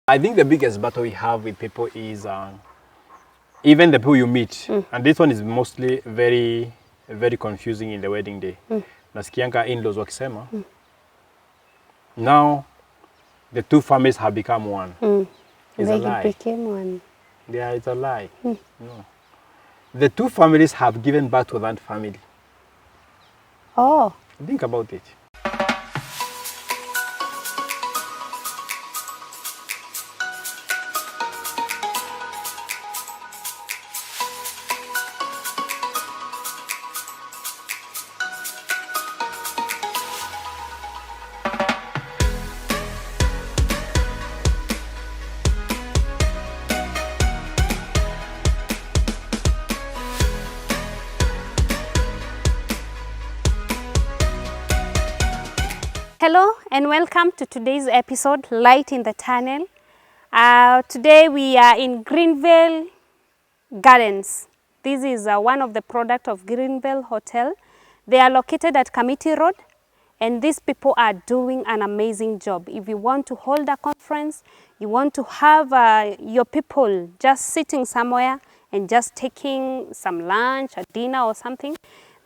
I think the biggest battle we have with people is even the people you meet. And this one is mostly very confusing in the wedding day. Nasikianga in-laws wakisema. Now, the two families have become one. It's a lie. Became one. Yeah, it's a lie. No. The two families have given birth to that family. Oh. Think about it. Hello and welcome to today's episode, Light in the Tunnel. Today we are in Greenville Gardens. This is one of the products of Greenville Hotel. They are located at Committee Road, and these people are doing an amazing job. If you want to hold a conference, you want to have your people just sitting somewhere and just taking some lunch or dinner or something,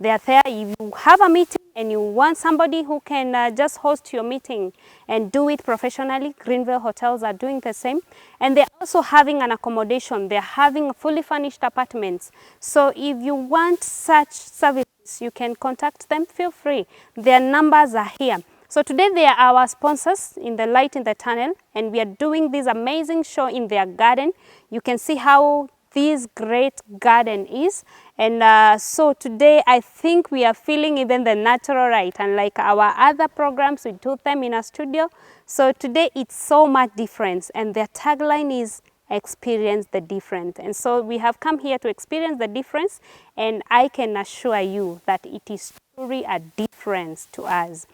they are there. If you have a meeting and you want somebody who can just host your meeting and do it professionally, Greenville Hotels are doing the same. And they're also having an accommodation. They're having fully furnished apartments. So if you want such services, you can contact them, feel free. Their numbers are here. So today they are our sponsors in the Light in the Tunnel, and we are doing this amazing show in their garden. You can see how this great garden is, and so today I think we are feeling even the natural light, and like our other programs we do them in a studio. So today it's so much different, and their tagline is experience the different. And so we have come here to experience the difference, and I can assure you that it is truly a difference to us.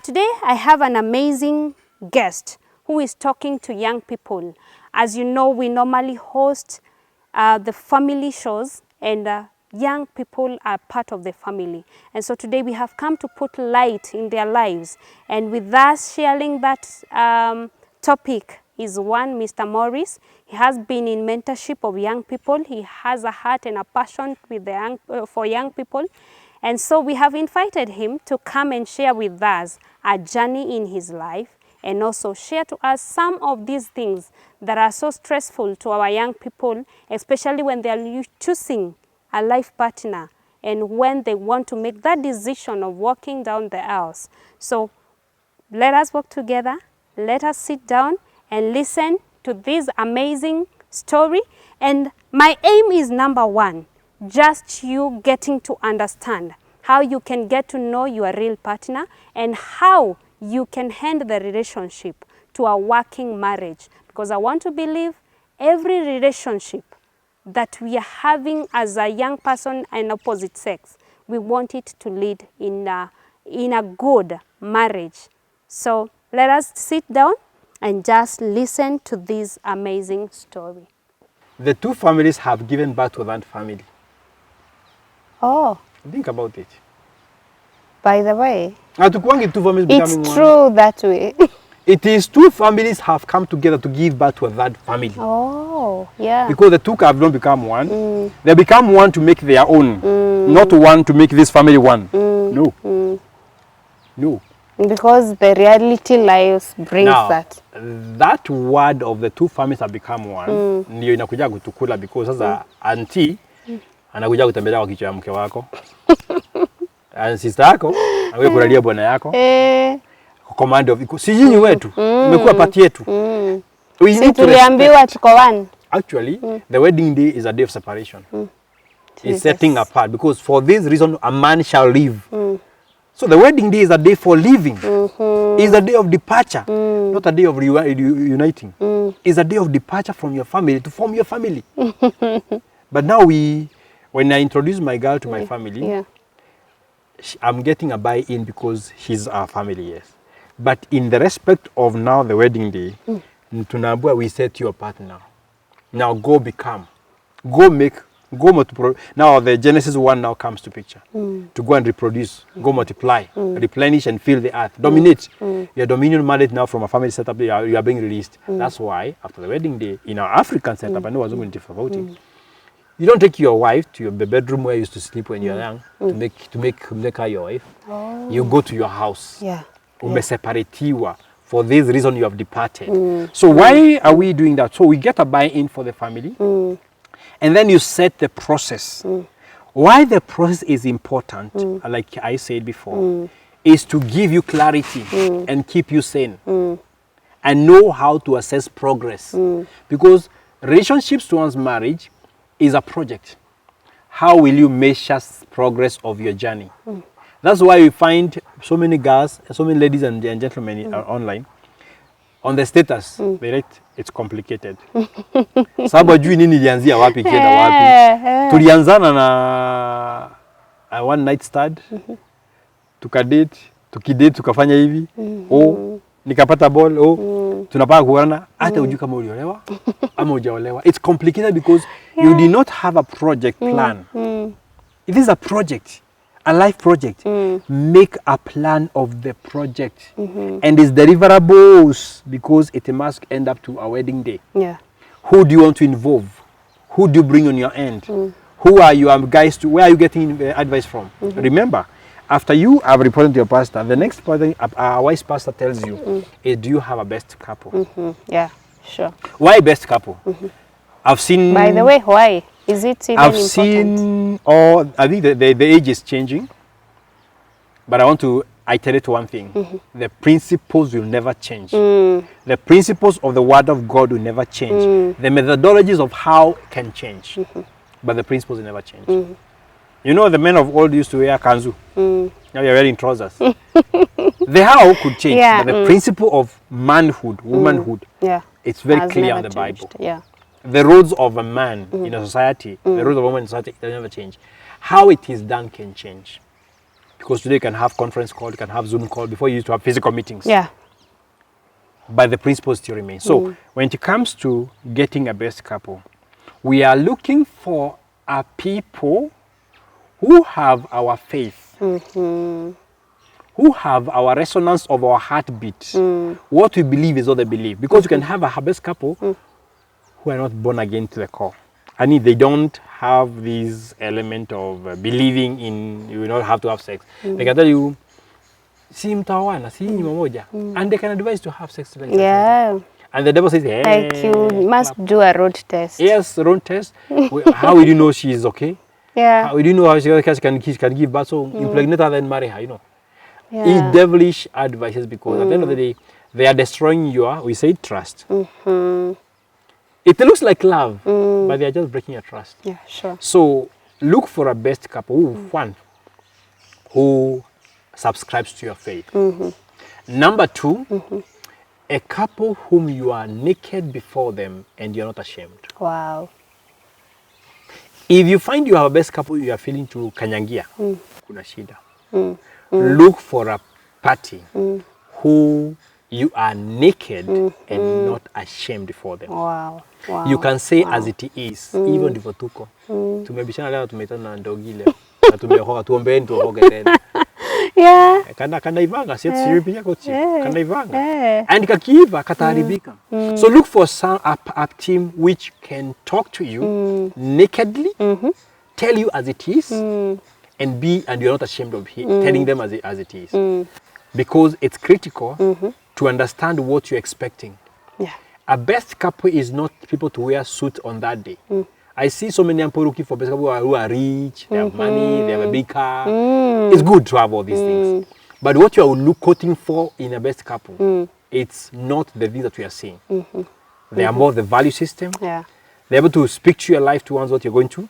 Today I have an amazing guest who is talking to young people. As you know, we normally host the family shows, and young people are part of the family. And so today we have come to put light in their lives. And with us sharing that topic is one, Mr. Morris. He has been in mentorship of young people. He has a heart and a passion with the for young people. And so we have invited him to come and share with us a journey in his life, and also share to us some of these things that are so stressful to our young people, especially when they are choosing a life partner and when they want to make that decision of walking down the aisles. So let us work together, let us sit down and listen to this amazing story. And my aim is number one, just you getting to understand how you can get to know your real partner and how you can hand the relationship to a working marriage. Because I want to believe every relationship that we are having as a young person and opposite sex, we want it to lead in a good marriage. So let us sit down and just listen to this amazing story. The two families have given birth to that family. Oh. Think about it. By the way, it's true that way. It is two families have come together to give birth to that family. Oh, yeah. Because the two have not become one. They become one to make their own, not one to make this family one. No. No. Because the reality lives brings now, that. That word of the two families have become one, ndio inakuja kutukula because sasa auntie anakuja kutembelea kwa kichwa ya mke wako. And sister yako anakuja kulalia bwana yako. Command of si nyinyi wetu mmekuwa pati yetu. Si tuliambiwa tuko one. Actually, the wedding day is a day of separation. It's setting apart, because for this reason a man shall leave. So the wedding day is a day for living. It's a day of departure, not a day of uniting. It's a day of departure from your family to form your family. But now when I introduce my girl to my family, I'm getting a buy-in because she's our family, yes. But in the respect of now the wedding day, we set you apart now. Now go make Now the Genesis 1 now comes to picture. To go and reproduce, go multiply, replenish and fill the earth, dominate. Your dominion mandate now from a family setup, you are being released. That's why after the wedding day, in our African setup, I know I was going to differ about it. You don't take your wife to your bedroom where you used to sleep when you were young to make her your wife. You go to your house. Umeseparatiwa. For this reason you have departed. So why are we doing that? So we get a buy-in for the family. And then you set the process. Why the process is important, like I said before, is to give you clarity and keep you sane. And know how to assess progress. Because relationships towards marriage is a project. How will you measure progress of your journey? That's why you find so many girls, so many ladies and gentlemen online. On the status, they write, it's complicated. Sababu juu nini ilianzia wapi kienda wapi. Tulianzana na one night stand. Tukadate, tukafanya hivi. Nikapata ball. Tunapaka kuona hata hujui kama uliolewa ama hujaolewa. It's complicated because you did not have a project plan. It is a project. A life project. Make a plan of the project and its deliverables because it must end up to a wedding day. Who do you want to involve? Who do you bring on your end? Who are your guys to? Where are you getting advice from? Remember, after you have reported to your pastor, the next person, a wise pastor tells you, do you have a best couple? Yeah, sure. Why best couple? I've seen. By the way, why? Is it even important? Seen, I think the age is changing, but I want to iterate one thing. The principles will never change. The principles of the Word of God will never change. The methodologies of how can change, but the principles will never change. You know, the men of old used to wear kanzu. Now you're wearing trousers. The how could change, but the principle of manhood, womanhood, it's very clear in the Bible. The roles of a man in a society, the roles of a woman in society, they never change. How it is done can change. Because today you can have conference call, you can have Zoom call, before you used to have physical meetings. But the principles still remain. So when it comes to getting a best couple, we are looking for a people who have our faith, who have our resonance of our heartbeat. What we believe is what they believe. Because you can have a best couple who are not born again to the core. I mean, they don't have this element of believing in, you don't have to have sex. They can tell you, si mtawana, si nyuma moja. And they can advise to have sex. Like that. And the devil says, hey. Like you must do a road test. Yes, road test. How will you know she is okay? How will you know how she can give birth? So impregnate her and marry her, you know. It's devilish advices because at the end of the day, they are destroying your, we say, trust. It looks like love, but they are just breaking your trust. So look for a best couple, one, who subscribes to your faith. Number two, a couple whom you are naked before them and you're not ashamed. Wow. If you find you have a best couple, you are feeling to kanyangia, kuna shida. Look for a party who you are naked and not ashamed for them. Wow. You can say as it is, even ndivyo tuko. Tumebishana leo tumeitana na ndogi leo. Na tumeokoka tuombeeni tuokoke tena. Kana ivanga, sio pia coach. Kana ivanga. And kakiiva kataharibika. So look for a team which can talk to you nakedly, tell you as it is, and you're not ashamed of telling them as it is. Because it's critical to understand what you're expecting. A best couple is not people to wear suit on that day. I see so many people looking for best couple who are rich, they have money, they have a big car. It's good to have all these things. But what you are quoting for in a best couple, it's not the things that we are seeing. They are more the value system. They're able to speak to your life towards what you're going through.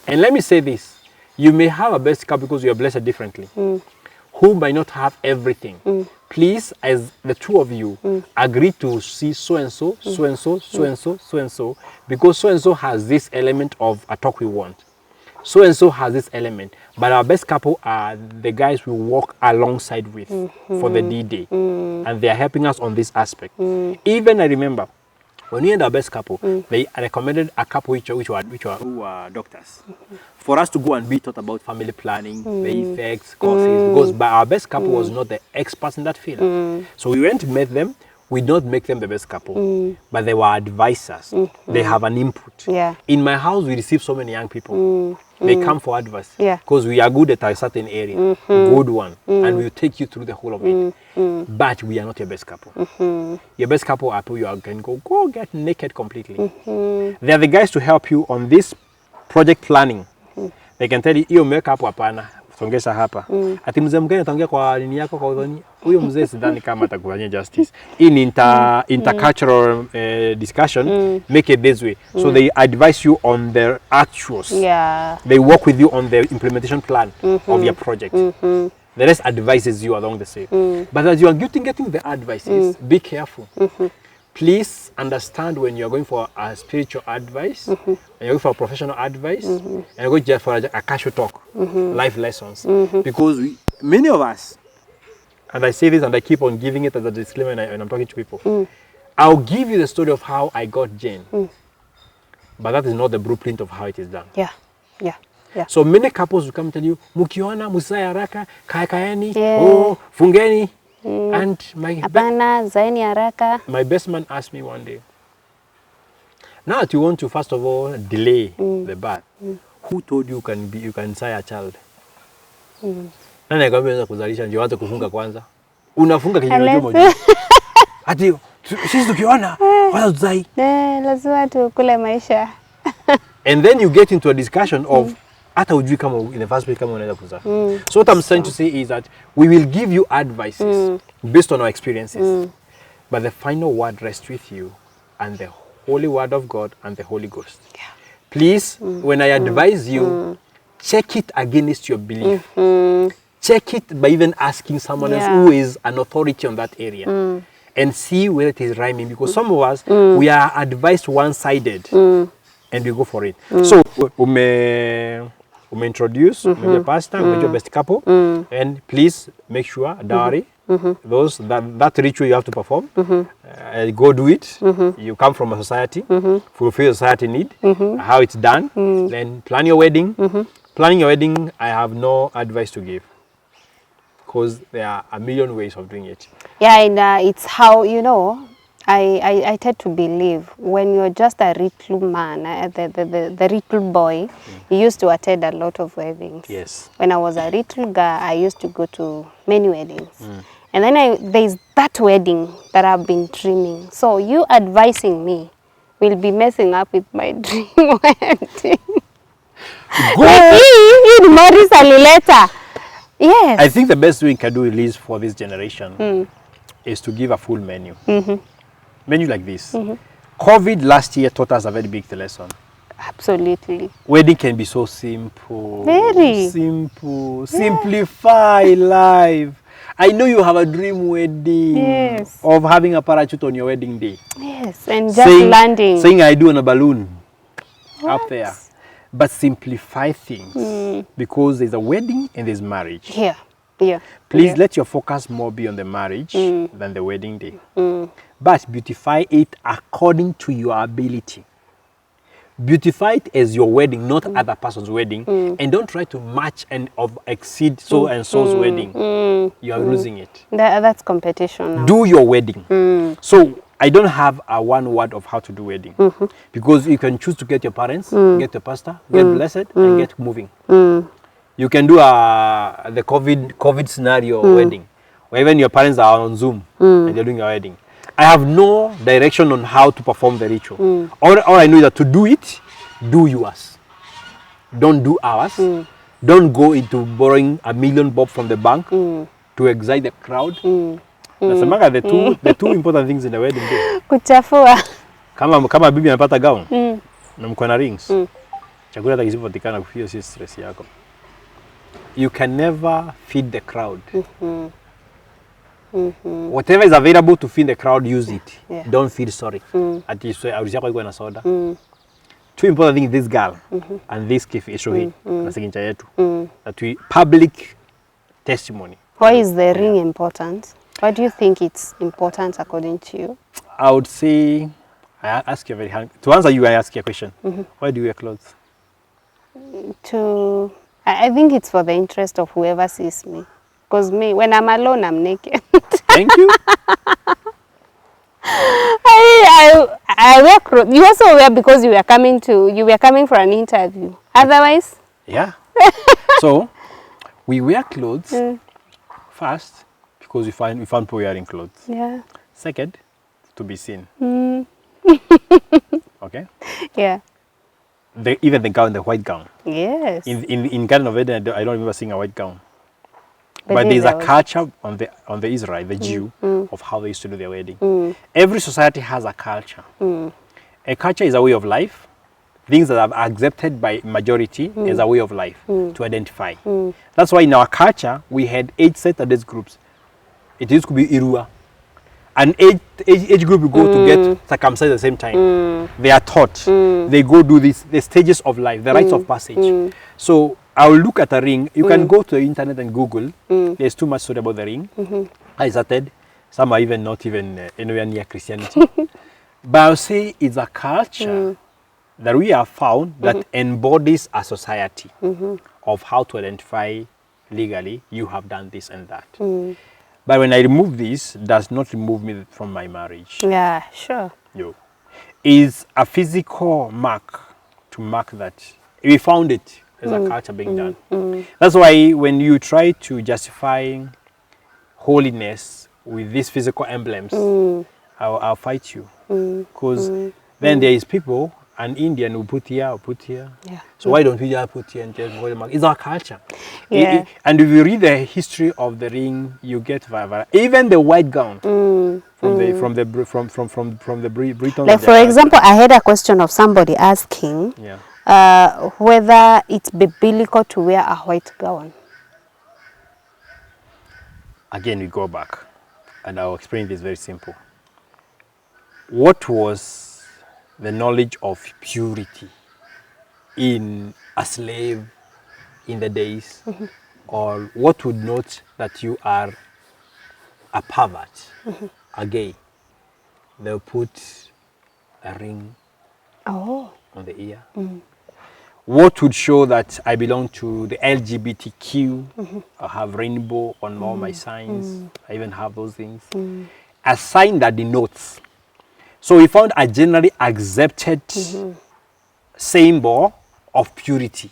And let me say this. You may have a best couple because you are blessed differently. Who might not have everything. Please, as the two of you, agree to see so-and-so, so-and-so, so-and-so, so-and-so, because so-and-so has this element of a talk we want. So-and-so has this element. But our best couple are the guys we walk alongside with for the D-Day. And they are helping us on this aspect. Even I remember, When we had our best couple, they recommended a couple who were doctors. For us to go and be taught about family planning, the effects, causes, because our best couple was not the experts in that field. So we went to meet them. We don't make them the best couple, but they were advisors. They have an input. Yeah. In my house, we receive so many young people. They come for advice because we are good at a certain area, good one, and we'll take you through the whole of it. But we are not your best couple. Your best couple are people you can go get naked completely. They are the guys to help you on this project planning. They can tell you, hiyo makeup hapana, songesha hapa. Ati mzee mgeni ataongea kwa nini yako kwa udhoni, huyo mzee sidhani kama atakufanyia justice. In intercultural discussion, make it this way. So they advise you on their actuals. Yeah. They work with you on the implementation plan of your project. The rest advises you along the same. But as you are getting the advices, be careful. Please understand when you're going for a spiritual advice, when you're going for a professional advice, and you're going just for a casual talk, life lessons. Because many of us, and I say this and I keep on giving it as a disclaimer when I'm talking to people, I'll give you the story of how I got Jane, but that is not the blueprint of how it is done. Yeah, yeah. Yeah. So many couples will come and tell you, mukiona, musai haraka, kaeni, oh, fungeni. And my best man asked me one day, now that you want to first of all delay the birth, who told you can say a child? Nani akwambia kuzalisha ndio anza kufunga kwanza? Unafunga kinywa moja. Ati sisi tukiona wala tuzai. Lazima tukule maisha. And then you get into a discussion of hata ujui kama in the first place kama unaweza kuzaa. So what I'm trying to say is that we will give you advices based on our experiences. But the final word rests with you and the Holy Word of God and the Holy Ghost. Yeah. Please, when I advise you, check it against your belief. Check it by even asking someone else who is an authority on that area. And see whether it is rhyming. Because some of us, we are advised one-sided. And we go for it. So, introduce the pastor, your best couple, and please make sure dowry, that ritual you have to perform. Go do it. You come from a society, fulfill society need. How it's done. Then plan your wedding. Planning your wedding, I have no advice to give, because there are a million ways of doing it. Yeah, and it's how, you know, I tend to believe when you're just a little man, the little boy, he used to attend a lot of weddings. Yes. When I was a little girl, I used to go to many weddings. And then there's that wedding that I've been dreaming. So you advising me will be messing up with my dream wedding. He marries later. Yes. I think the best we can do, at least for this generation, is to give a full menu. Menu like this. COVID last year taught us a very big lesson. Absolutely. Wedding can be so simple. Very. Simple. Yeah. Simplify life. I know you have a dream wedding of having a parachute on your wedding day. Yes, and just landing. Saying I do on a balloon up there. But simplify things because there's a wedding and there's marriage. Yeah. Yeah. Please let your focus more be on the marriage than the wedding day. But beautify it according to your ability. Beautify it as your wedding, not other person's wedding. And don't try to match and exceed so and so's wedding. You are losing it. That's competition now. Do your wedding. So I don't have a one word of how to do wedding. Because you can choose to get your parents, get your pastor, get blessed, and get moving. You can do the COVID scenario wedding, where even your parents are on Zoom and they're doing a wedding. I have no direction on how to perform the ritual. All I know is that to do it, do yours. Don't do ours. Don't go into borrowing $1 million bob from the bank to excite the crowd. Nasemaga the two important things in the wedding day. Kuchafua. Kama bibi anapata gown na mko na rings. Chakula hata kisipopatikana kufio si stress yako. You can never feed the crowd. Whatever is available to feed the crowd, use it. Don't feel sorry. At least na soda. Two important things, this girl and this kifi isho na sigincha yetu. That we public testimony. Why is the ring important? Why do you think it's important according to you? I would say I ask you a to answer you, I ask you a question. Why do you wear clothes? I think it's for the interest of whoever sees me. Because me, when I'm alone, I'm naked. Thank you. I wear clothes. You also wear because you were coming for an interview. Otherwise? Yeah. So we wear clothes first because we find people wearing clothes. Yeah. Second, to be seen. Okay. Yeah. Even the gown, the white gown. Yes. In Garden of Eden, I don't remember seeing a white gown. But there's a culture on the Israel, the Jew, of how they used to do their wedding. Every society has a culture. A culture is a way of life. Things that are accepted by majority as a way of life to identify. That's why in our culture we had 8 Saturdays groups. It used to be Irua. And age group will go to get circumcised at the same time. They are taught. They go do the stages of life, the rites of passage. So I'll look at a ring. You can go to the internet and Google. There's too much story about the ring. I started. Some are even not even anywhere near Christianity. But I'll say it's a culture that we have found that embodies a society of how to identify legally, you have done this and that. But when I remove this, does not remove me from my marriage. Yeah, sure. Yo. Is a physical mark to mark that. We found it as a culture being done. That's why when you try to justify holiness with these physical emblems, I'll fight you. Because then there is people, an Indian will put here, or put here. Yeah. So why don't we just put here and just hold the mark? It's our culture. Yeah. And if you read the history of the ring, you get even the white gown from the Britain. Like for example, I had a question of somebody asking whether it's biblical to wear a white gown. Again, we go back, and I'll explain this very simple. What was the knowledge of purity in a slave in the days, or what would note that you are a pervert, a gay? They'll put a ring on the ear. What would show that I belong to the LGBTQ? I have rainbow on all my signs. I even have those things. A sign that denotes. So we found a generally accepted symbol of purity.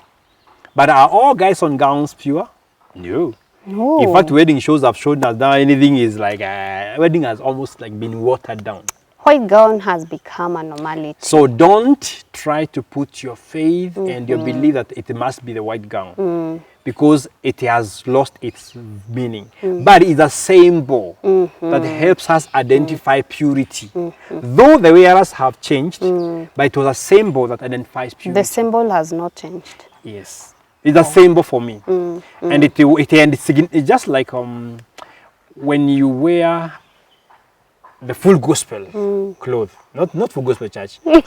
But are all guys on gowns pure? No. No. In fact, wedding shows have shown us that anything is like, wedding has almost like been watered down. White gown has become a normality. So don't try to put your faith and your belief that it must be the white gown because it has lost its meaning. But it's a symbol that helps us identify purity. Though the wearers have changed, but it was a symbol that identifies purity. The symbol has not changed. Yes. It's a symbol for me. And it's just like when you wear the full gospel clothes, not full gospel church. It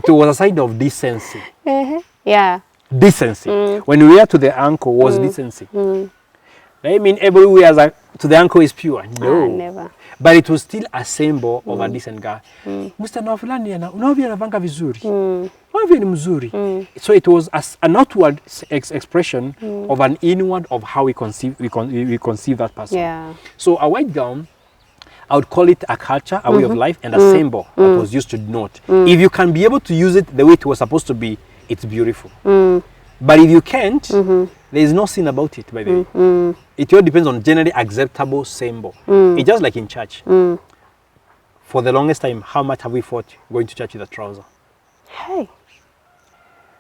was a sign of decency. Yeah. Decency. When you wear to the ankle was decency. I mean, everywhere to the ankle is pure. No. Never. But it was still a symbol of a decent guy. Mr. Nofulani, unavyo anavanga vizuri. Unavyo ni mzuri. So it was an outward expression of an inward of how we conceive that person. Yeah. So a white gown, I would call it a culture, a way of life, and a symbol that was used to denote. If you can be able to use it the way it was supposed to be, it's beautiful. But if you can't, there is no sin about it, by the way. It all depends on generally acceptable symbol. It's just like in church. For the longest time, how much have we fought going to church with a trouser? Hey.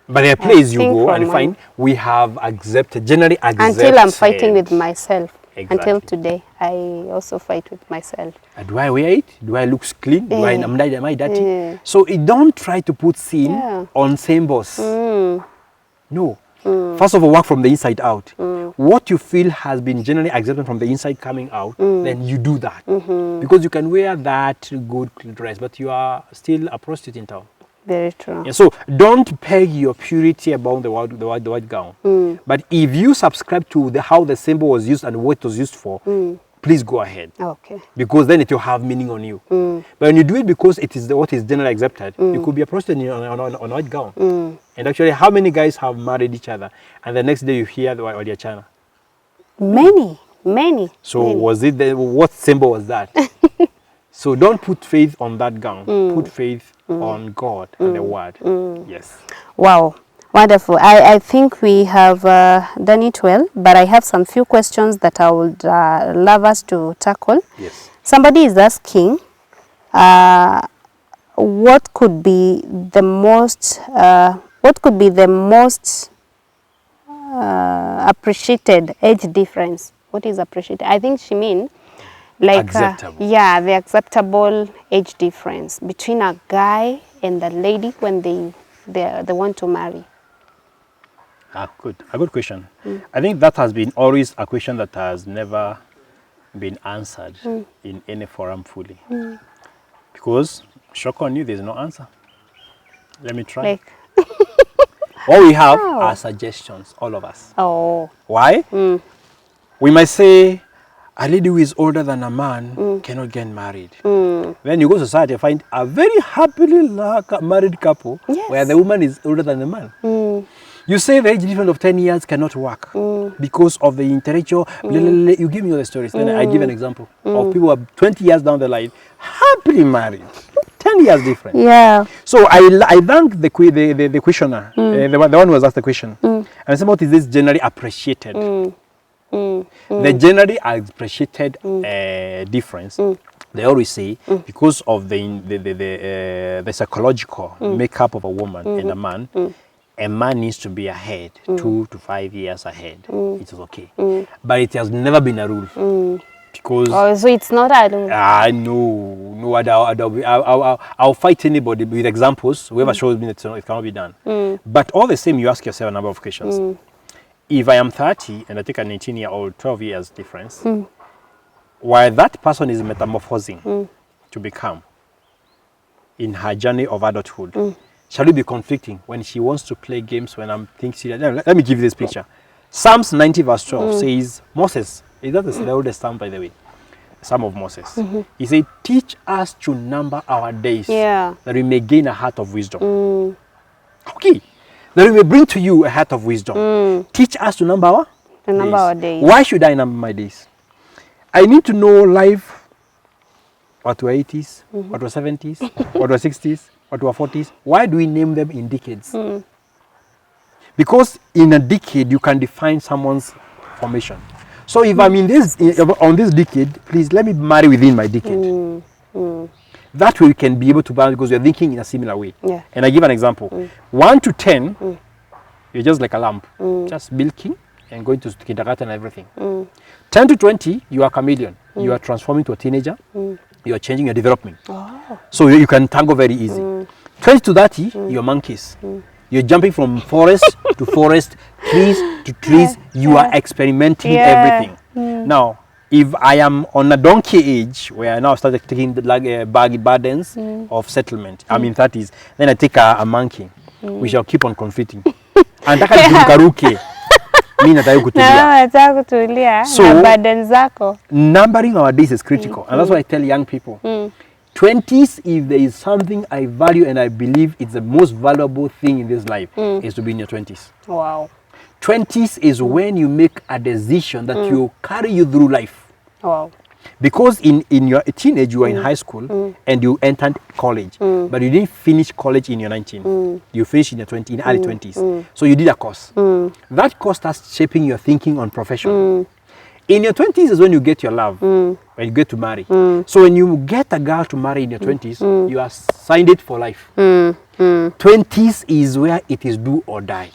But there are places you go and find we have generally accepted. Until I'm fighting with myself. Exactly. Until today, I also fight with myself. Do I wear it? Do I look clean? Am I dirty? Yeah. So don't try to put sin on symbols. No. First of all, work from the inside out. What you feel has been generally accepted from the inside coming out, then you do that. Because you can wear that good dress, but you are still a prostitute in town. Very true. Yeah, so don't peg your purity about the white gown. But if you subscribe to how the symbol was used and what it was used for, please go ahead. Okay. Because then it will have meaning on you. But when you do it because it is what is generally accepted, you could be a prostitute on a white gown. And actually, how many guys have married each other and the next day you hear the their channel? Many. So was it what symbol was that? So don't put faith on that gown. Put faith on God and the Word. Yes. Wow. Wonderful. I think we have done it well, but I have some few questions that I would love us to tackle. Yes. Somebody is asking, what could be the most appreciated age difference? What is appreciated? I think she means like Acceptable. the acceptable age difference between a guy and the lady when they want to marry. Good. A good question. I think that has been always a question that has never been answered in any forum fully. Because, shock on you, there's no answer. Let me try. Like, All we have are suggestions, all of us. oh. Why? We might say a lady who is older than a man cannot get married. Then you go to society and find a very happily married couple where the woman is older than the man. You say the age difference of 10 years cannot work because of the intellectual. You give me all the stories. Then I give an example of people who are 20 years down the line happily married. 10 years different. Yeah. So I thank the questioner, the one who was asked the question. And I said, what is this generally appreciated? The generally appreciated difference, they always say, because of the psychological makeup of a woman and a man needs to be ahead, 2 to 5 years ahead. It is okay. But it has never been a rule. Because so it's not a rule. I'll fight anybody with examples. Whoever shows me that it cannot be done. But all the same, you ask yourself a number of questions. If I am 30 and I take an 18-year-old, 12 years difference, while that person is metamorphosing to become in her journey of adulthood, shall it be conflicting when she wants to play games when I'm thinking? Let me give you this picture. Psalms 90 verse 12 says, Moses, is that the oldest psalm, by the way? Psalm of Moses. He said, teach us to number our days, that we may gain a heart of wisdom. Okay. That we may bring to you a heart of wisdom. Teach us to number our days. Why should I number my days? I need to know life, what were 80s, what were 70s, what were 60s, what were 40s. Why do we name them in decades? Because in a decade, you can define someone's formation. So if I'm on this decade, please let me marry within my decade. That way we can be able to balance because we're thinking in a similar way. Yeah. And I give an example. 1 to 10, you're just like a lamp, just milking and going to kindergarten and everything. 10 to 20, you are a chameleon. You are transforming to a teenager. You are changing your development. So you can tango very easy. 20 to 30, you're monkeys. You're jumping from forest to forest, trees to trees. You are experimenting everything. Now, if I am on a donkey age, where I now started taking the baggy burdens of settlement, I'm in 30s, then I take a monkey. We shall keep on conflicting. And that so, numbering our days is critical. And that's why I tell young people, 20s, if there is something I value and I believe it's the most valuable thing in this life, is to be in your 20s. Wow. 20s is when you make a decision that will carry you through life. Wow. Because in your teenage, you were in high school and you entered college, but you didn't finish college in your 19. You finished in your in early 20s. So you did a course. That course starts shaping your thinking on profession. In your 20s is when you get your love, when you get to marry. So when you get a girl to marry in your 20s, you are signed it for life. 20s is where it is do or die.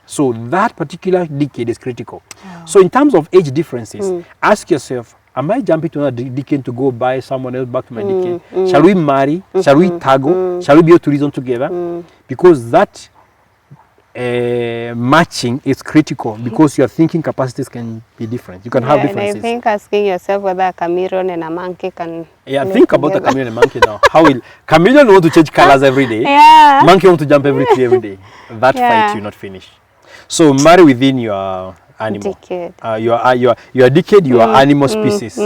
So that particular decade is critical. So in terms of age differences, ask yourself, am I jumping to another decade to go buy someone else back to my decade? Shall we marry? Shall we tago? Shall we be able to reason together? Because that matching is critical because your thinking capacities can be different. You can have differences. And I think asking yourself whether a chameleon and a monkey can think about a chameleon and a monkey now. How will chameleon want to change colors every day? Monkey want to jump every tree every day. That fight you not finish. So marry within your animal. Decade. You are decade, you are animal species.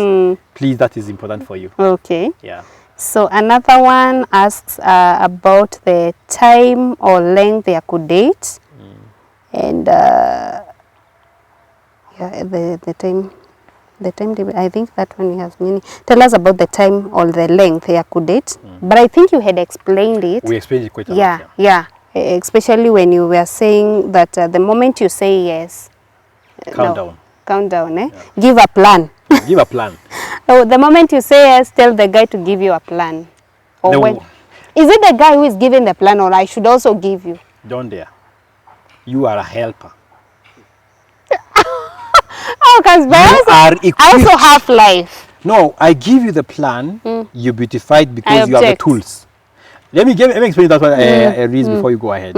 Please, that is important for you. Okay. Yeah. So another one asks about the time or length they could date, and yeah, the time. The time, I think that one has meaning. Tell us about the time or the length they could date. But I think you had explained it. We explained it quite a lot. Yeah, yeah. Especially when you were saying that the moment you say yes, Countdown. Countdown, eh? Yeah. Give a plan. Give a plan. So the moment you say yes, tell the guy to give you a plan. Or No. when? Is it the guy who is giving the plan, or I should also give you? Don't dare. You are a helper. Oh, because I also have life. No, I give you the plan. You beautify it because I you have the object. tools. Let me explain that one, Reese, before you go ahead.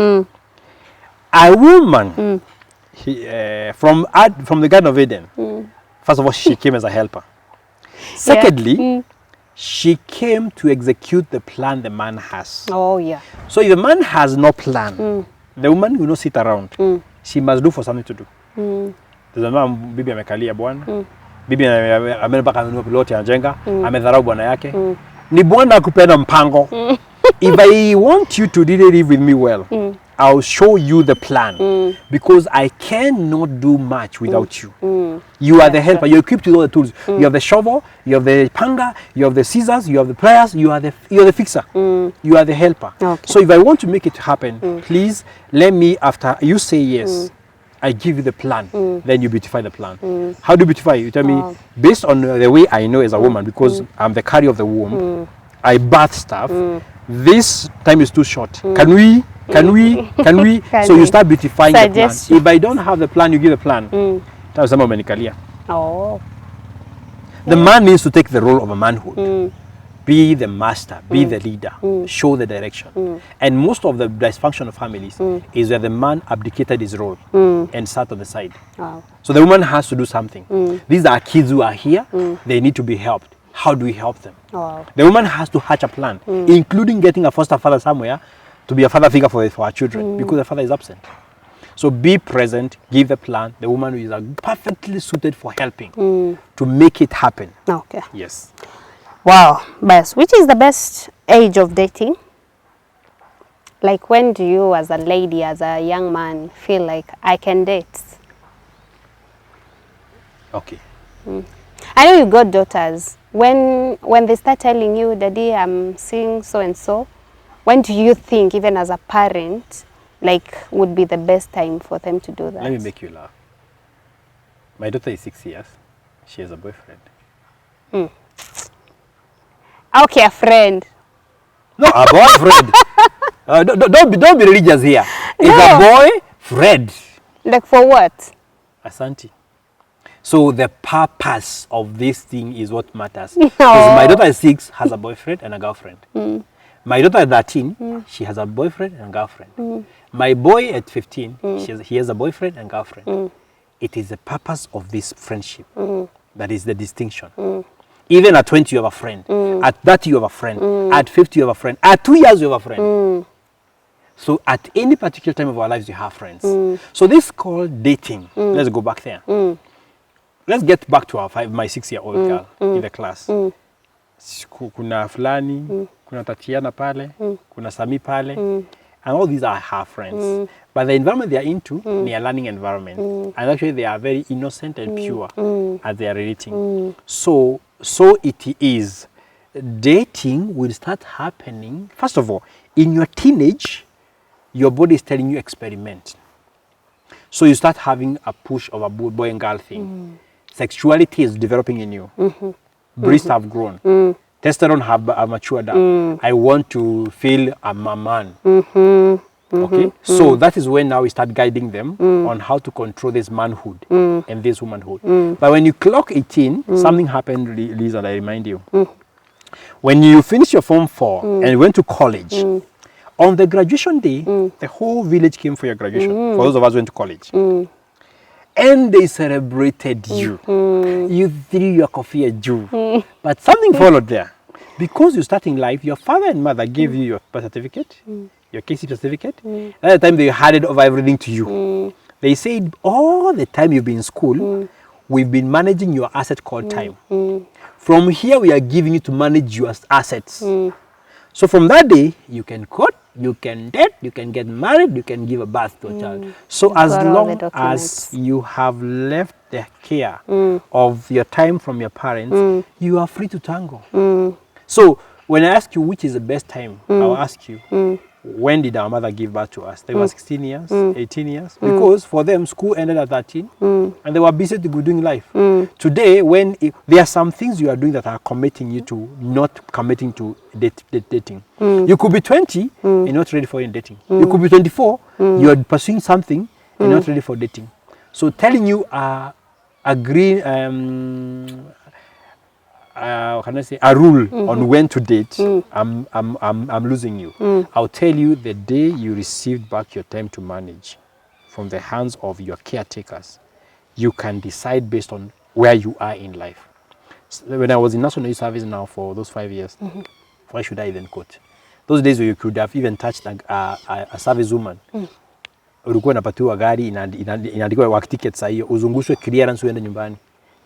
A woman, from the Garden of Eden, first of all, she came as a helper. Secondly, she came to execute the plan the man has. Oh, yeah. So if the man has no plan, the woman will not sit around. She must look for something to do. Bibi amekalia bwana. Bibi amebaka amenunua piloti anajenga, amedharau bwana yake. Ni bwana kupenda mpango. If I want you to really live with me well, I'll show you the plan because I cannot do much without you. You are the helper. You're equipped with all the tools. You have the shovel, you have the panga, you have the scissors, you have the pliers, you are the fixer. You are the helper. Okay. So if I want to make it happen, please let me, after you say yes, I give you the plan, then you beautify the plan. How do you beautify? You tell me, based on the way I know as a woman, because I'm the carrier of the womb, I birth stuff, this time is too short. Can we? So you start beautifying the plan. If I don't have the plan, you give the plan. That's some of my. Oh. The man needs to take the role of a manhood. Be the master, be the leader, show the direction. And most of the dysfunction of families is where the man abdicated his role and sat on the side. Wow. So the woman has to do something. These are kids who are here, they need to be helped. How do we help them? Wow. The woman has to hatch a plan, including getting a foster father somewhere to be a father figure for our children because the father is absent. So be present, give the plan. The woman is perfectly suited for helping to make it happen. Okay. Yes. Wow. Best. Which is the best age of dating? Like, when do you, as a lady, as a young man, feel like I can date? Okay. I know you got daughters. When they start telling you, Daddy, I'm seeing so and so, when do you think, even as a parent, like, would be the best time for them to do that? Let me make you laugh. My daughter is 6 years. She has a boyfriend. Okay, a friend. No, a boyfriend. Don't be religious here. It's a boyfriend. Like, for what? Asante. So the purpose of this thing is what matters. No. Because my daughter is 6, has a boyfriend and a girlfriend. My daughter at 13, she has a boyfriend and a girlfriend. My boy at 15, he has a boyfriend and girlfriend. It is the purpose of this friendship that is the distinction. Even at 20, you have a friend. At 30, you have a friend. At 50, you have a friend. At 2 years, you have a friend. So at any particular time of our lives, you have friends. So this is called dating. Let's go back there. Let's get back to my 6-year-old girl in the class. Kuna Fulani, kuna Tatiana pale, kuna Sami pale, and all these are her friends. But the environment they are into, they are learning environment. And actually they are very innocent and pure as they are relating. So it is. Dating will start happening, first of all, in your teenage, your body is telling you experiment. So you start having a push of a boy and girl thing. Sexuality is developing in you. Breasts have grown. Testosterone have matured up. I want to feel I'm a man. Okay? So that is when now we start guiding them on how to control this manhood and this womanhood. But when you clock 18, something happened, Lisa, and I remind you. When you finish your Form 4 and went to college, on the graduation day, the whole village came for your graduation, for those of us who went to college. And they celebrated you. You threw your coffee at you. But something followed there. Because you're starting life, your father and mother gave you your birth certificate, your KC certificate. At the time, they handed over everything to you. They said all the time you've been in school, we've been managing your asset called time. From here, we are giving you to manage your assets. So from that day, you can court, you can date, you can get married, you can give a birth to a child. So as long as you have left the care of your time from your parents, you are free to tango. So when I ask you which is the best time, I'll ask you, when did our mother give birth to us? They were 16 years, 18 years. Because for them, school ended at 13, and they were busy to be doing life. Today, when there are some things you are doing that are committing you to not committing to dating. You could be 20 and not ready for dating. You could be 24, you are pursuing something and not ready for dating. So telling you a rule on when to date, I'm losing you. I'll tell you the day you received back your time to manage from the hands of your caretakers, you can decide based on where you are in life. So when I was in National Youth Service now for those 5 years, why should I even quote? Those days where you could have even touched a service woman. Ulikuwa unapatiwa gari inaandikwa work ticket saa hiyo uzungushwe clearance uende nyumbani.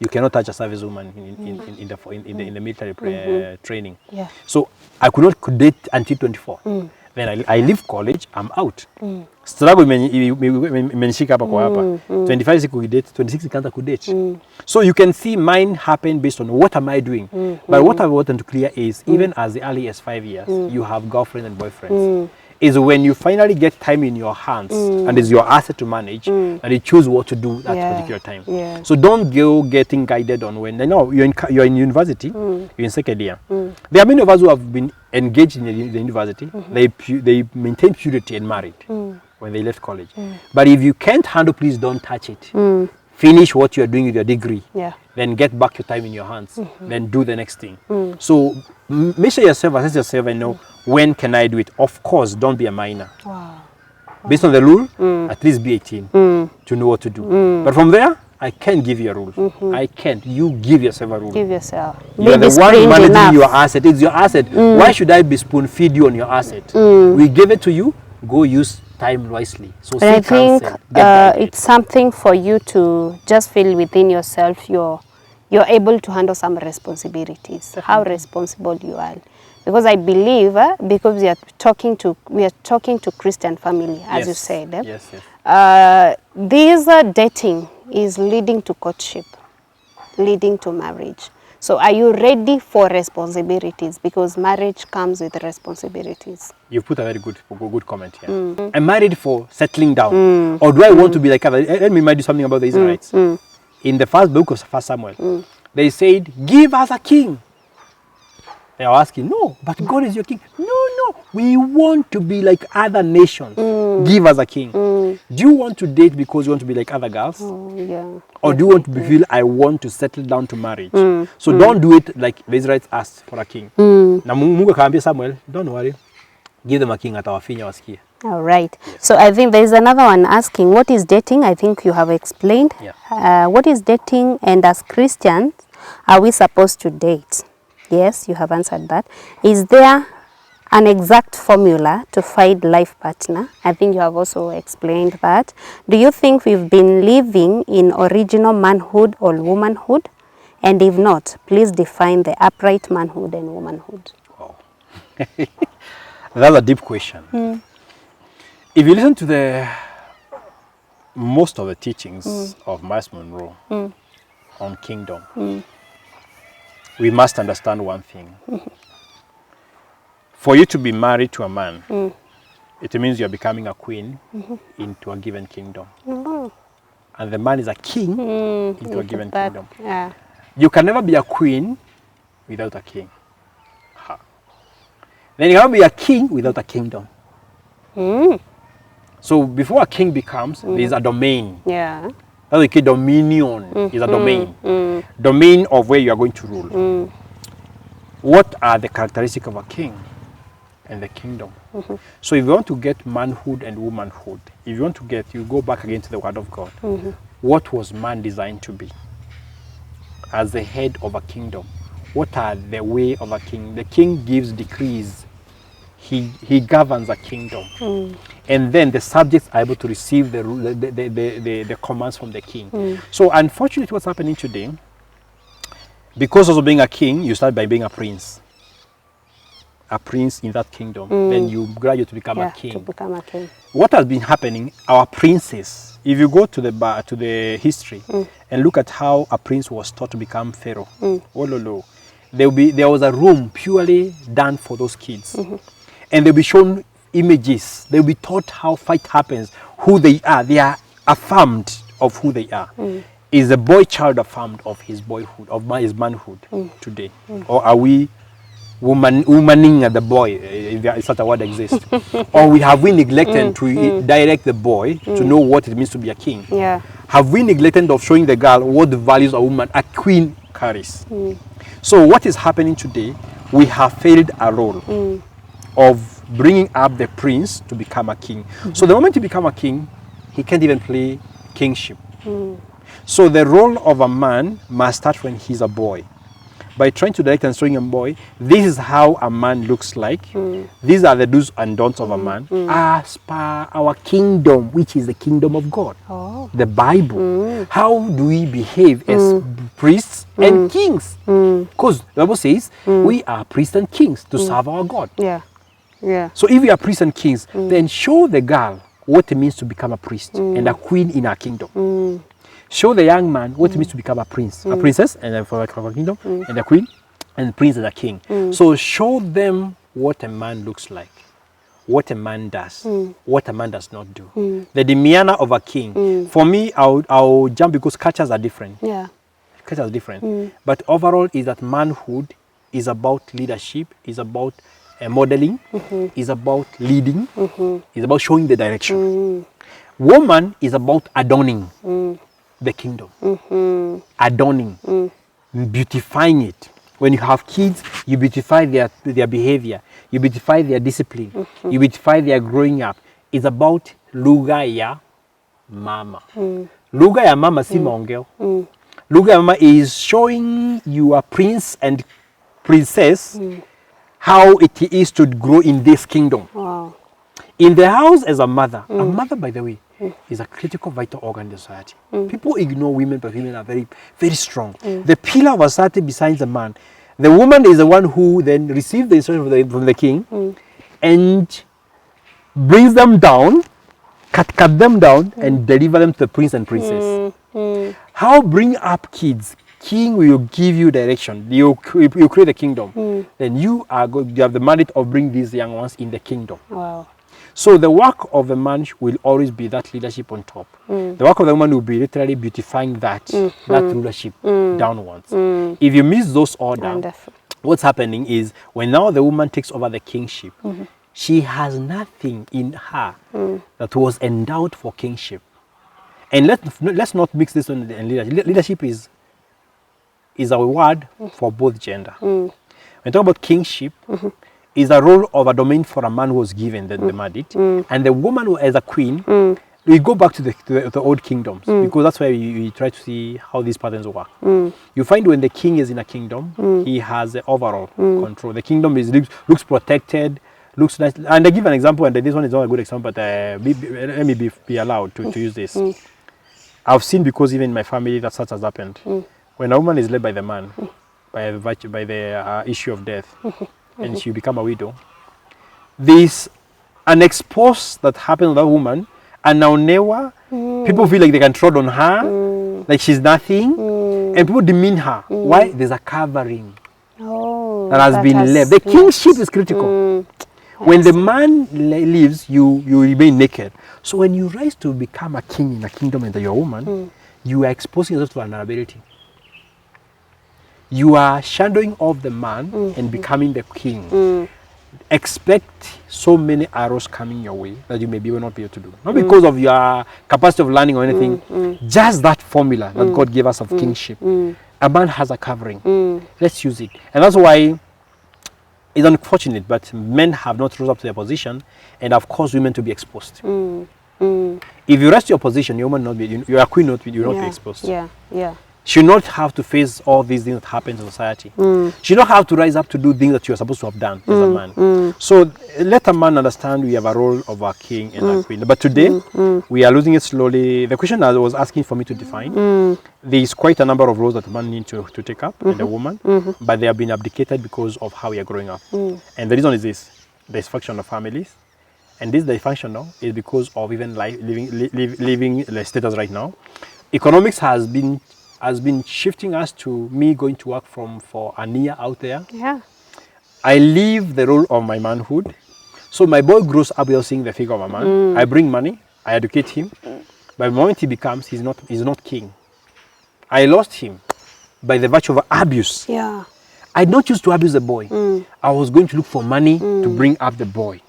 You cannot touch a service woman in the military training. Yeah. So I could not date until 24. Then I leave college, I'm out. Struggle imenishika hapa kwa hapa. 25 siku date, 26 can't date. So you can see mine happen based on what am I doing. But what I want to clear is even as early as 5 years, you have girlfriends and boyfriends. Is when you finally get time in your hands and it's your asset to manage and you choose what to do that particular time. So don't go getting guided on when you're in university, you're in second year. There are many of us who have been engaged in the university. They maintain purity and married when they left college. But if you can't handle, please don't touch it. Finish what you're doing with your degree. Then get back your time in your hands. Then do the next thing. So measure yourself, assess yourself and know when can I do it. Of course, don't be a minor. Based on the rule, at least be 18 to know what to do. But from there, I can't give you a rule. I can't. You give yourself a rule. Give yourself. You're the one managing your asset. It's your asset. Why should I be spoon feed you on your asset? We give it to you. Go use time wisely. So I think it's something for you to just feel within yourself. You're able to handle some responsibilities. How responsible you are. Because I believe, because we are talking to Christian family, as you said. This dating is leading to courtship, leading to marriage. So are you ready for responsibilities? Because marriage comes with responsibilities. You put a very good comment here. I'm married for settling down. Or do I want to be like other? Let me remind you something about the Israelites. In the first book of 1 Samuel, they said, give us a king. They are asking, no, but God is your king. No, we want to be like other nations. Give us a king. Do you want to date because you want to be like other girls? Or do you want to feel, I want to settle down to marriage? So don't do it like the Israelites asked for a king. Na Mungu akaambia Samuel, don't worry, give them a king atawafinya wasikie. All right. So I think there is another one asking, what is dating? I think you have explained. What is dating, and as Christians, are we supposed to date? Yes, you have answered that. Is there an exact formula to find life partner? I think you have also explained that. Do you think we've been living in original manhood or womanhood? And if not, please define the upright manhood and womanhood. Wow. That's a deep question. If you listen to most of the teachings of Miles Monroe on kingdom, we must understand one thing. For you to be married to a man, it means you're becoming a queen into a given kingdom. And the man is a king into a given kingdom. You can never be a queen without a king. Then you cannot be a king without a kingdom. So before a king becomes, there is a domain. That's the key. Dominion is a domain. Domain of where you are going to rule. What are the characteristics of a king and the kingdom? So if you want to get manhood and womanhood, if you want to get, you go back again to the word of God. What was man designed to be? As the head of a kingdom. What are the way of a king? The king gives decrees. he governs a kingdom. And then the subjects are able to receive the commands from the king. So unfortunately, what's happening today, because of being a king, you start by being a prince. A prince in that kingdom. Then you graduate to become a king. To become a king. What has been happening, our princes, if you go to the history and look at how a prince was taught to become pharaoh, there was a room purely done for those kids. And they'll be shown images. They'll be taught how fight happens, who they are. They are affirmed of who they are. Is the boy child affirmed of his boyhood, of his manhood today? Or are we womaning the boy, if such a word exists? Or have we neglected to direct the boy to know what it means to be a king? Yeah. Have we neglected of showing the girl what the values a woman, a queen, carries? So what is happening today, we have failed a role of bringing up the prince to become a king. So the moment he becomes a king, he can't even play kingship. So the role of a man must start when he's a boy. By trying to direct and showing a boy, this is how a man looks like. These are the do's and don'ts of a man as per our kingdom, which is the kingdom of God. The Bible. How do we behave as priests and kings? Because the Bible says we are priests and kings to serve our God. Yeah. Yeah. So if we are priests and kings, then show the girl what it means to become a priest and a queen in our kingdom. Show the young man what it means to become a prince, a princess, and then for a kingdom, and a queen, and the prince and a king. So show them what a man looks like, what a man does, what a man does not do. The demeanor of a king. For me, I'll jump because cultures are different. Yeah. Cultures are different. But overall, is that manhood is about leadership, is about modeling, is about leading, is about showing the direction. Woman is about adorning the kingdom, adorning, beautifying it. When you have kids, you beautify their behavior, you beautify their discipline, you beautify their growing up. It's about lugha ya mama. Lugha ya mama si maongeo. Lugha ya mama is showing you a prince and princess how it is to grow in this kingdom. Wow. In the house as a mother, by the way, is a critical vital organ in society. People ignore women, but women are very, very strong. The pillar of a society besides the man. The woman is the one who then receives the instruction from the king and brings them down, cut them down, and deliver them to the prince and princess. How bring up kids? King will give you direction. You create the kingdom. Then you have the mandate of bringing these young ones in the kingdom. Wow. So the work of the man will always be that leadership on top. The work of the woman will be literally beautifying that rulership downwards. If you miss those orders, what's happening is when now the woman takes over the kingship, she has nothing in her that was endowed for kingship. And let's not mix this one and leadership. Leadership is a word for both gender. When we talk about kingship, is a role of a domain for a man who was given the mandate, and the woman who as a queen, we go back to the old kingdoms because that's where we try to see how these patterns work. You find when the king is in a kingdom, he has the overall control. The kingdom looks protected, looks nice. And I give an example, and this one is not a good example, but let me be allowed to use this. I've seen, because even in my family that such has happened. When a woman is led by the man, by the issue of death, and she become a widow, there's an expose that happens with that woman, and now never people feel like they can trod on her, like she's nothing, and people demean her. Why? There's a covering that has been left. The kingship is critical. When the man leaves, you remain naked. So when you rise to become a king in a kingdom and you're a woman, you are exposing yourself to vulnerability. You are shadowing off the man and becoming the king. Expect so many arrows coming your way that you may not be able to do. Not because of your capacity of learning or anything, just that formula that God gave us of kingship. A man has a covering. Let's use it. And that's why it's unfortunate, but men have not rose up to their position and have caused women to be exposed. If you rest your position, you will not be, you are a queen, you will not be exposed. should not have to face all these things that happen in society. Should not have to rise up to do things that you are supposed to have done as a man. So let a man understand we have a role of a king and a queen. But today, we are losing it slowly. The question I was asking for me to define, there is quite a number of roles that a man needs to take up and a woman, but they have been abdicated because of how we are growing up. And the reason is this, the dysfunction of families. And this dysfunctional is because of even living status right now. Economics has been shifting us to me going to work for a year out there. Yeah. I leave the role of my manhood. So my boy grows up without seeing the figure of a man. I bring money, I educate him. But the moment he becomes, he's not king. I lost him by the virtue of abuse. Yeah. I don't choose to abuse the boy. I was going to look for money to bring up the boy.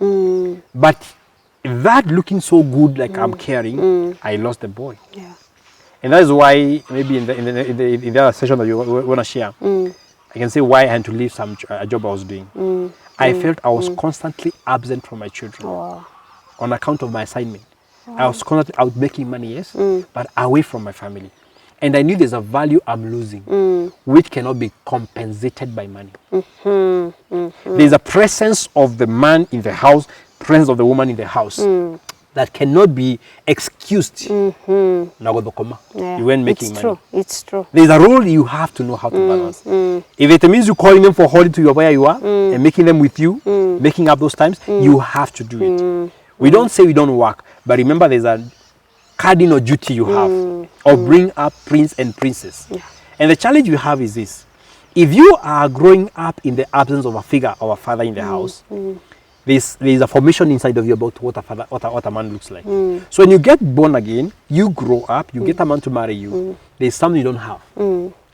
But that looking so good, like I'm caring, I lost the boy. Yeah. And that is why maybe in the other session that you want to share, I can say why I had to leave a job I was doing. I felt I was constantly absent from my children on account of my assignment. I was constantly out making money, yes, but away from my family. And I knew there's a value I'm losing, which cannot be compensated by money. There's a presence of the man in the house, presence of the woman in the house, that cannot be excused. Yeah. You weren't making It's money. true. It's true. There's a role you have to know how to balance. If it means you calling them for holding to you where you are and making them with you, making up those times, you have to do it. We don't say we don't work, but remember there's a cardinal duty you have of bring up prince and princess. Yeah. And the challenge you have is this. If you are growing up in the absence of a figure or a father in the house, there's a formation inside of you about what a man looks like. So when you get born again, you grow up, you get a man to marry you, there's something you don't have.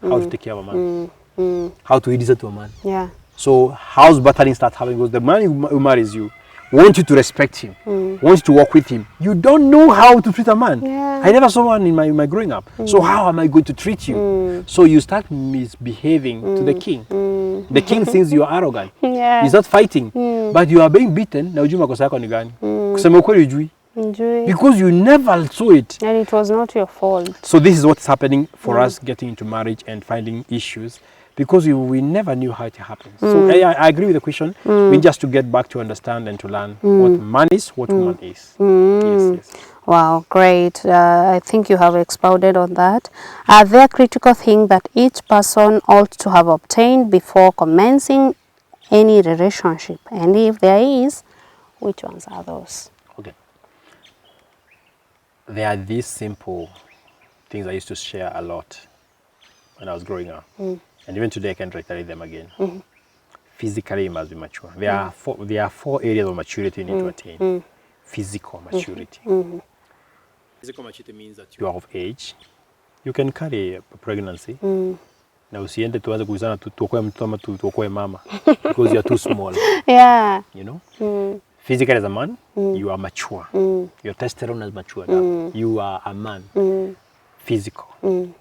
How to take care of a man. How to listen to a man. Yeah. So house battling starts happening because the man who marries you wants you to respect him, wants to work with him. You don't know how to treat a man. Yeah. I never saw one in my growing up. So how am I going to treat you? So you start misbehaving to the king. The king thinks you are arrogant. Yeah. He's not fighting, but you are being beaten. Na ujui makosa yako ni gani? Kusema ukweli hujui. Enjoy. Because you never saw it. And it was not your fault. So this is what's happening for us getting into marriage and finding issues, because we never knew how it happens. So I agree with the question. We just to get back to understand and to learn what man is, what woman is. Yes. Wow, great. I think you have expounded on that. Are there critical things that each person ought to have obtained before commencing any relationship? And if there is, which ones are those? Okay. There are these simple things I used to share a lot when I was growing up. And even today I can reiterate them again. Physically, you must be mature. There are four areas of maturity you need to attain. Physical maturity. Physical maturity means that you are of age. You can carry a pregnancy. Na usiende tuanze kuizana tuokoe mtoto ama tuokoe mama because you are too small. Yeah. You know? Physically as a man, you are mature. Your testosterone is matured up. You are a man. Physical.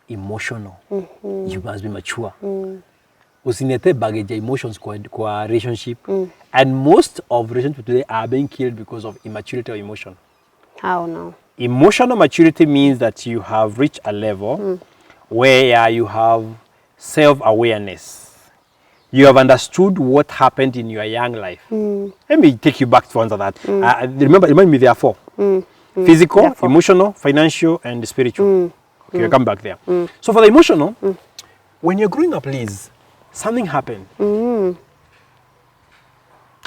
Emotional. You must be mature. Usinete baggage emotions kwa relationship. And most of relationships today are being killed because of immaturity of emotion. How now? Emotional maturity means that you have reached a level where you have self-awareness. You have understood what happened in your young life. Let me take you back to answer that. Remind me there are four. Physical, Therefore. emotional, financial, and spiritual. Okay, I'll come back there. So for the emotional, when you're growing up, Liz, something happened. And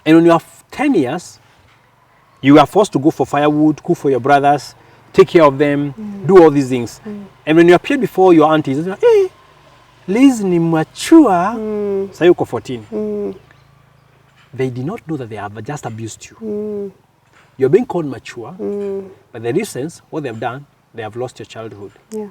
when you have 10 years, you are forced to go for firewood, cook for your brothers, take care of them, do all these things. And when you appear before your aunties, like, hey, Liz ni mature. Say you're 14. They did not know that they have just abused you. You're being called mature, but the reasons, what they have done, they have lost your childhood. Yeah.